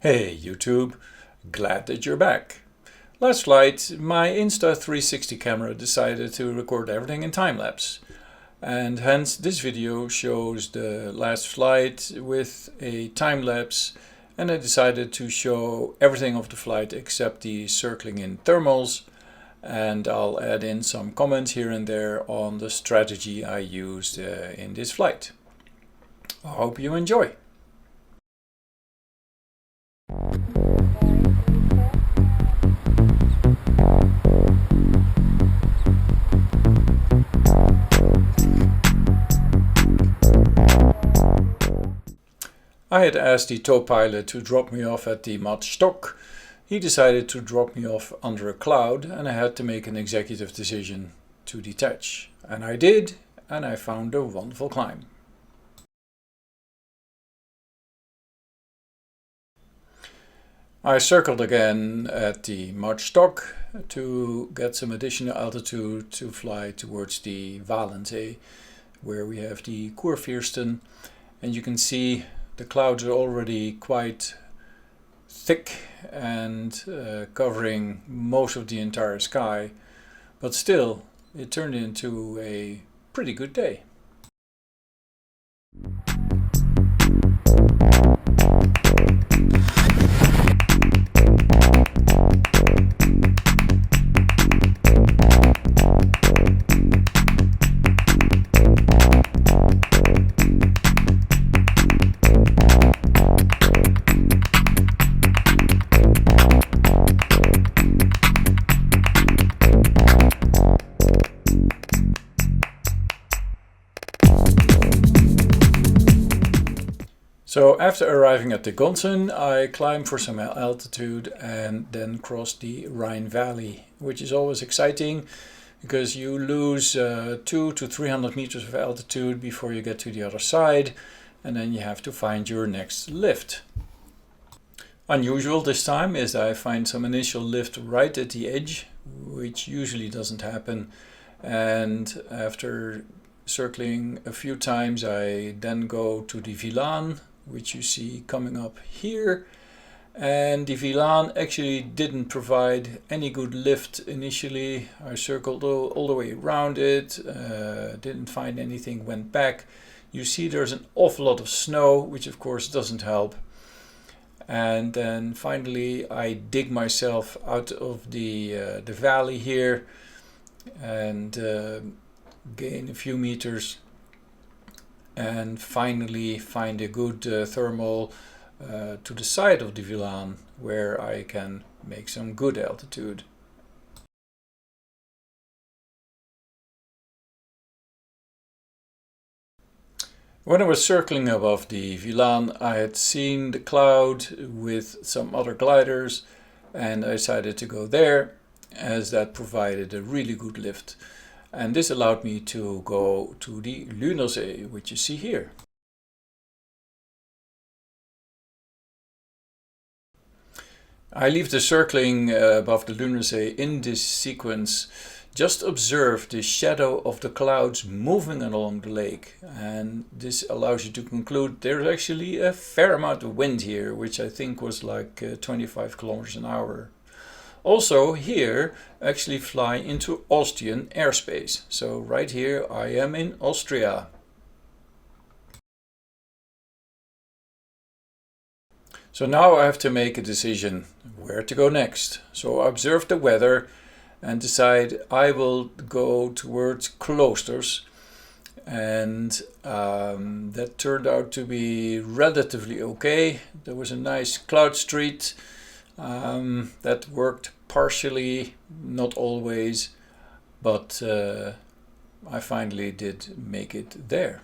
Hey YouTube, glad that you're back. Last flight, my Insta360 camera decided to record everything in time-lapse. And hence this video shows the last flight with a time-lapse, and I decided to show everything of the flight except the circling in thermals, and I'll add in some comments here and there on the strategy I used in this flight. I hope you enjoy. I had asked the tow pilot to drop me off at the mud stock. He decided to drop me off under a cloud, and I had to make an executive decision to detach. And I did, and I found a wonderful climb. I circled again at the mud stock to get some additional altitude to fly towards the Vilan, where we have the Kurfürsten, and you can see the clouds are already quite thick and covering most of the entire sky, but still it turned into a pretty good day. So after arriving at the Gonsen, I climbed for some altitude and then crossed the Rhine Valley, which is always exciting because you lose 200 to 300 meters of altitude before you get to the other side, and then you have to find your next lift. Unusual this time is that I find some initial lift right at the edge, which usually doesn't happen, and after circling a few times I then go to the Vilan, which you see coming up here, and the Vilan actually didn't provide any good lift initially. I circled all the way around it, didn't find anything, went back. You see there's an awful lot of snow, which of course doesn't help. And then finally I dig myself out of the valley here and gain a few meters, and finally find a good thermal to the side of the Vilan, where I can make some good altitude. When I was circling above the Vilan, I had seen the cloud with some other gliders, and I decided to go there as that provided a really good lift. And this allowed me to go to the Lunersee, which you see here. I leave the circling above the Lunersee in this sequence. Just observe the shadow of the clouds moving along the lake, and this allows you to conclude there's actually a fair amount of wind here, which I think was like 25 kilometers an hour. Also here actually fly into Austrian airspace. So right here I am in Austria. So now I have to make a decision where to go next. So I observe the weather and decide I will go towards Kloosters, and that turned out to be relatively okay. There was a nice cloud street that worked partially, not always, but I finally did make it there.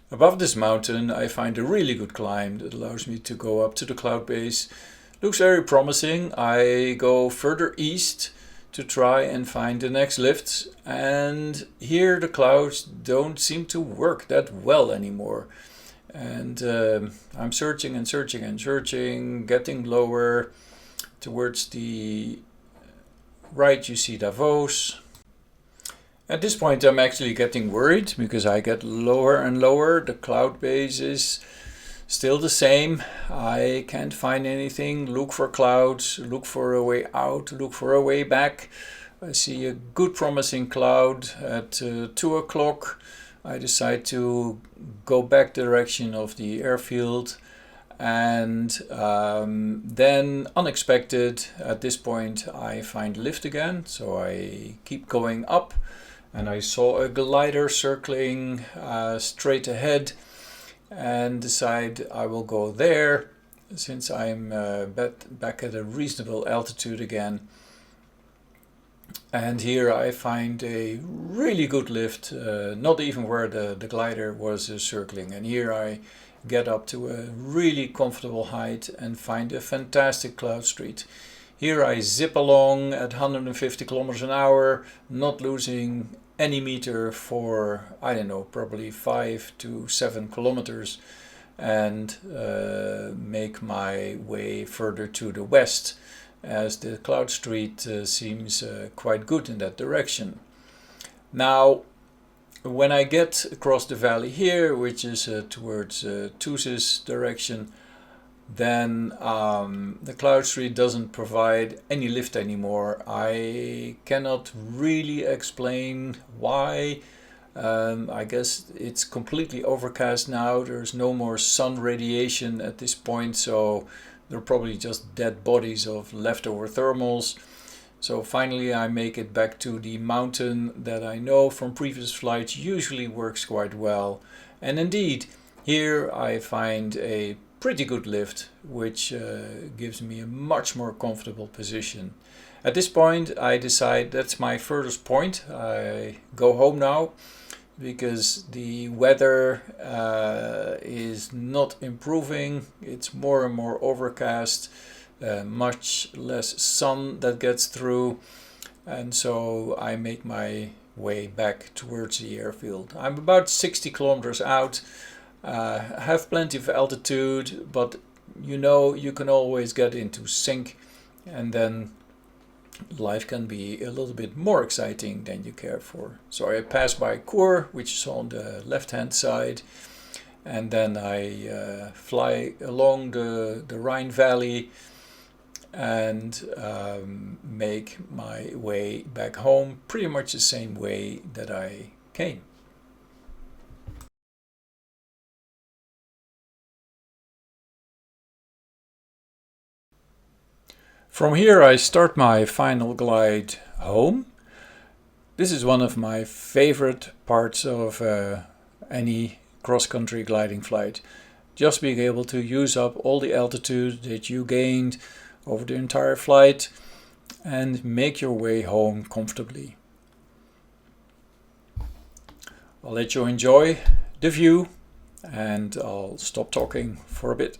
Above this mountain I find a really good climb that allows me to go up to the cloud base. Looks very promising. I go further east to try and find the next lift, and here the clouds don't seem to work that well anymore, and I'm searching and searching and searching, getting lower. Towards the right you see Davos, At this point I'm actually getting worried because I get lower and lower. The cloud base is still the same. I can't find anything. Look for clouds, look for a way out, look for a way back. I see a good promising cloud at 2 o'clock. I decide to go back the direction of the airfield, and then unexpected at this point I find lift again, so I keep going up and I saw a glider circling straight ahead and decide I will go there since I'm back at a reasonable altitude again. And here I find a really good lift, not even where the glider was circling. And here I get up to a really comfortable height and find a fantastic cloud street. Here I zip along at 150 kilometers an hour, not losing any meter for, I don't know, probably 5 to 7 kilometers, and make my way further to the west, as the cloud street seems quite good in that direction. Now, when I get across the valley here, which is towards Thusis direction, then the cloud street doesn't provide any lift anymore. I cannot really explain why. I guess it's completely overcast now. There's no more sun radiation at this point, so they're probably just dead bodies of leftover thermals. So finally I make it back to the mountain that I know from previous flights usually works quite well. And indeed, here I find a pretty good lift, which gives me a much more comfortable position. At this point I decide that's my furthest point. I go home now because the weather is not improving. It's more and more overcast, much less sun that gets through, and so I make my way back towards the airfield. I'm about 60 kilometers out, have plenty of altitude, but you know you can always get into sync, and then life can be a little bit more exciting than you care for. So I pass by Koer, which is on the left hand side, and then I fly along the Rhine Valley and make my way back home pretty much the same way that I came. From here I start my final glide home. This is one of my favorite parts of any cross-country gliding flight. Just being able to use up all the altitude that you gained over the entire flight and make your way home comfortably. I'll let you enjoy the view and I'll stop talking for a bit.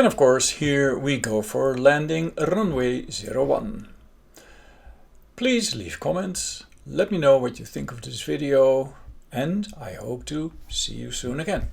And of course, here we go for landing runway 01. Please leave comments, let me know what you think of this video, and I hope to see you soon again.